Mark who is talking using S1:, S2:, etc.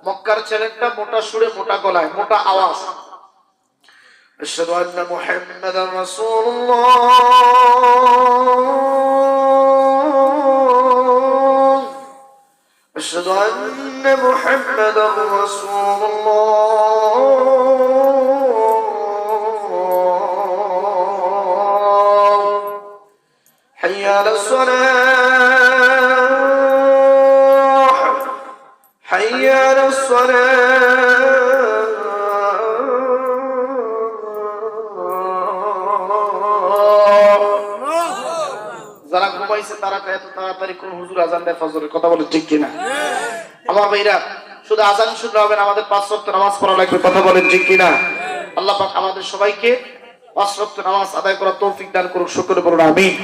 S1: মক্কার ছেলেটা মোটা সুরে, মোটা গলায়, মোটা আওয়াজ, আশহাদু আন্না মুহাম্মাদার রাসূলুল্লাহ, আশহাদু আন্না মুহাম্মাদার রাসূলুল্লাহ, হাইয়া আলাস সালাহ, হাইয়া আলাস সালাহ। যারা ঘুমাইছে তারা এত তাড়াতাড়ি কোন হুজুর আজান দেয় ফজরের, কথা বলে ঠিক কিনা? আমার ভাইরা, শুধু আজান শুনলে হবে না, আমাদের 5 ওয়াক্ত নামাজ পড়া লাগবে, কথা বলেন ঠিক কিনা? আল্লাহ পাক আমাদের সবাইকে 5 ওয়াক্ত নামাজ আদায় করার তৌফিক দান করুক, শুকর বলুন আমিন।